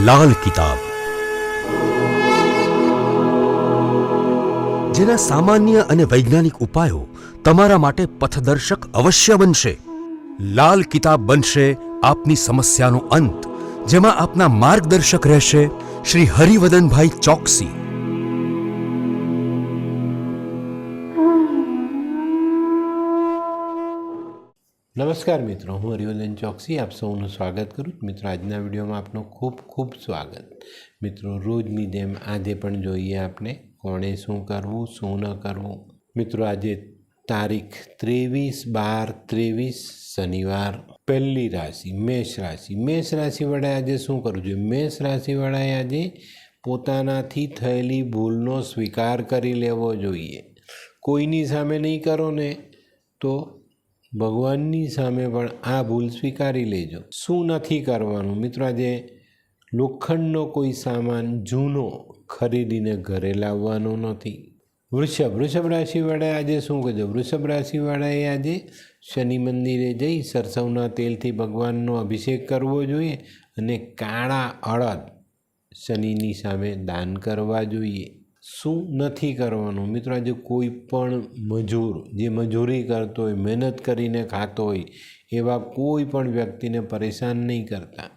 લાલ કિતાબ, જેના સામાન્ય અને વૈજ્ઞાનિક ઉપાયો તમારા માટે પથદર્શક અવશ્ય બનશે. લાલ કિતાબ બનશે આપની સમસ્યાનો અંત, જેમાં આપના માર્ગદર્શક રહેશે શ્રી હરિવદનભાઈ ચોકસી. નમસ્કાર મિત્રો, હું હરિવર્ધન ચોકસી આપ સૌનું સ્વાગત કરું. મિત્રો, આજના વિડીયોમાં આપનું ખૂબ ખૂબ સ્વાગત. મિત્રો, રોજની જેમ આજે પણ જોઈએ આપણે કોણે શું કરવું, શું ન કરવું. મિત્રો, આજે તારીખ 23/12/23 શનિવાર. પહેલી રાશિ મેષ રાશિ. મેષ રાશિવાળાએ આજે શું કરવું જોઈએ? મેષ રાશિવાળાએ આજે પોતાનાથી થયેલી ભૂલનો સ્વીકાર કરી લેવો જોઈએ. કોઈની સામે નહીં કરો ને તો ભગવાનની સામે પણ આ ભૂલ સ્વીકારી લેજો. શું નથી કરવાનું? મિત્રો, આજે લોખંડનો કોઈ સામાન જૂનો ખરીદીને ઘરે લાવવાનો નથી. વૃષભ રાશિવાળાએ આજે શું કરજો? વૃષભ રાશિવાળાએ આજે શનિ મંદિરે જઈ સરસવના તેલથી ભગવાનનો અભિષેક કરવો જોઈએ અને કાળા અડદ શનિની સામે દાન કરવા જોઈએ. શું નથી કરવાનું? મિત્રો, આજે કોઈ પણ મજૂર જે મજૂરી કરતો હોય, મહેનત કરીને ખાતો હોય એવા કોઈ પણ વ્યક્તિને પરેશાન નહીં કરતા.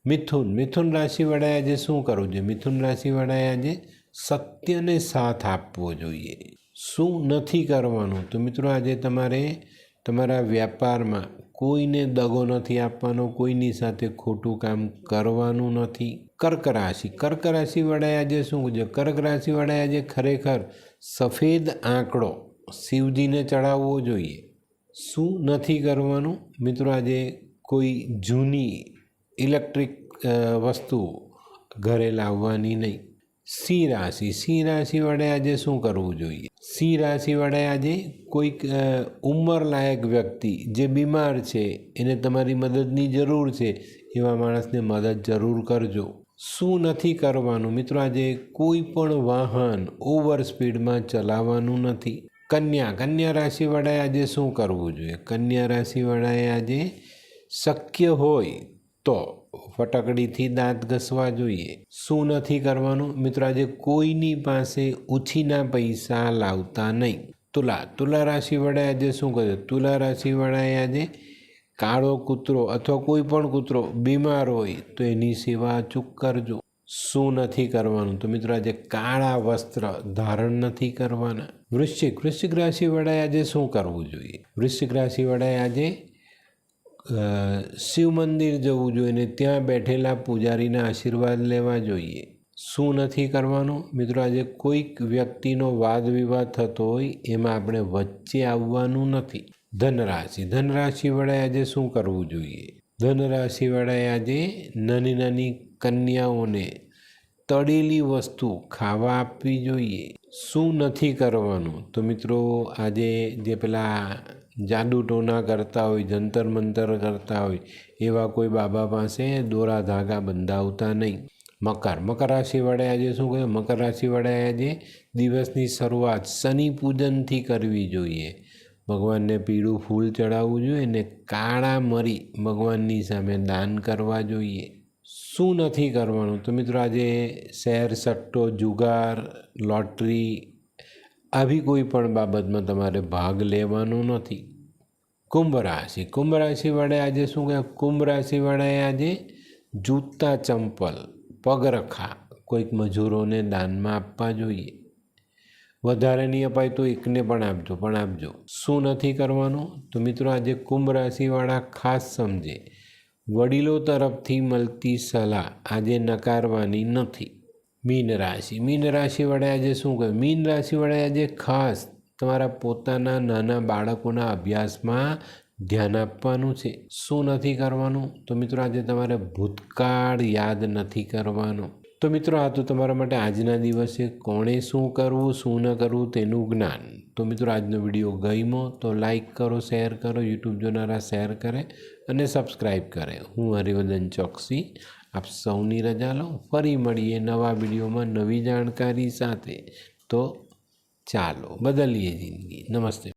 મિથુન રાશિવાળાએ આજે શું કરવું જોઈએ? મિથુન રાશિવાળાએ આજે સત્યને સાથ આપવો જોઈએ. શું નથી કરવાનું? તો મિત્રો, આજે તમારે તમારા વ્યાપારમાં કોઈને દગો નથી આપવાનો, કોઈની સાથે ખોટું કામ કરવાનું નથી. કર્ક રાશિવાળાએ આજે શું કરજો? કર્ક રાશિવાળાએ આજે ખરેખર સફેદ આંકડો શિવજીને ચડાવવો જોઈએ. શું નથી કરવાનું? મિત્રો, આજે કોઈ જૂની ઇલેક્ટ્રિક વસ્તુ ઘરે લાવવાની નહીં. સિંહ રાશિવાળાએ આજે શું કરવું જોઈએ? સિંહ રાશિવાળાએ આજે કોઈક ઉંમરલાયક વ્યક્તિ જે બીમાર છે, એને તમારી મદદની જરૂર છે, એવા માણસને મદદ જરૂર કરજો. શું નથી કરવાનું? મિત્રો, આજે કોઈ પણ વાહન ઓવર સ્પીડમાં ચલાવવાનું નથી. કન્યા રાશિવાળાએ આજે શું કરવું જોઈએ? કન્યા રાશિવાળાએ આજે શક્ય હોય તો ફટકડીથી દાંત ઘસવા જોઈએ. શું નથી કરવાનું? મિત્રો, આજે કોઈની પાસે ઉછીના પૈસા લાવતા નહીં. તુલા રાશિવાળાએ આજે શું કરજો? તુલા રાશિવાળાએ આજે કાળો કૂતરો અથવા કોઈ પણ કૂતરો બીમાર હોય તો એની સેવા અચૂક કરજો. શું નથી કરવાનું? તો મિત્રો, આજે કાળા વસ્ત્ર ધારણ નથી કરવાના. વૃશ્ચિક રાશિવાળાએ આજે શું કરવું જોઈએ? વૃશ્ચિક રાશિવાળાએ આજે શિવ મંદિર જવું જોઈએ અને ત્યાં બેઠેલા પૂજારીના આશીર્વાદ લેવા જોઈએ. શું નથી કરવાનું? મિત્રો, આજે કોઈક વ્યક્તિનો વાદ વિવાદ થતો હોય એમાં આપણે વચ્ચે આવવાનું નથી. ધનરાશિવાળાએ આજે શું કરવું જોઈએ? ધનરાશિવાળાએ આજે નાની કન્યાઓને તળેલી વસ્તુ ખાવા આપવી જોઈએ. શું નથી કરવાનું? તો મિત્રો, આજે જે પેલા જાદુ ટોના કરતા હોય, જંતર મંતર કરતા હોય એવા કોઈ બાબા પાસે દોરા ધાગા બંધાવતા નહીં. મકર રાશિવાળાએ આજે શું કહે? મકર રાશિવાળાએ આજે દિવસની શરૂઆત શનિ પૂજનથી કરવી જોઈએ. ભગવાનને પીળું ફૂલ ચડાવવું જોઈએ અને કાળા મરી ભગવાનની સામે દાન કરવા જોઈએ. શું નથી કરવાનું? તો મિત્રો, આજે શેર સટ્ટો, જુગાર, લોટરી આવી કોઈ પણ બાબતમાં તમારે ભાગ લેવાનો નથી. કુંભ રાશિવાળાએ આજે શું કહે? કુંભ રાશિવાળાએ આજે જૂતા, ચંપલ, પગરખા કોઈક મજૂરોને દાનમાં આપવા જોઈએ. વધારે નહીં અપાય તો એકને પણ આપજો. શું નથી કરવાનું? તો મિત્રો, આજે કુંભ રાશિવાળા ખાસ સમજે, વડીલો તરફથી મળતી સલાહ આજે નકારવાની નથી. મીન રાશિવાળાએ આજે શું કહે? મીન રાશિવાળાએ આજે ખાસ તમારા પોતાના નાના બાળકોના અભ્યાસમાં ધ્યાન આપવાનું છે. શું નથી કરવાનું? તો મિત્રો, આજે તમારે ભૂતકાળ યાદ નથી કરવાનો. તો મિત્રો, આ તો તમારા માટે આજના દિવસે કોણે શું કરવું, શું ન કરવું તેનું જ્ઞાન. તો મિત્રો, આજનો વિડીયો ગમ્યો તો લાઈક કરો, શેર કરો, યુટ્યુબ જોનારા શેર કરે અને સબસ્ક્રાઈબ કરે. હું હરિવર્ધન ચોકસી આપ સૌની રજા લો. ફરી મળીએ નવા વિડીયોમાં નવી જાણકારી સાથે. તો ચાલો બદલીએ જિંદગી. નમસ્તે.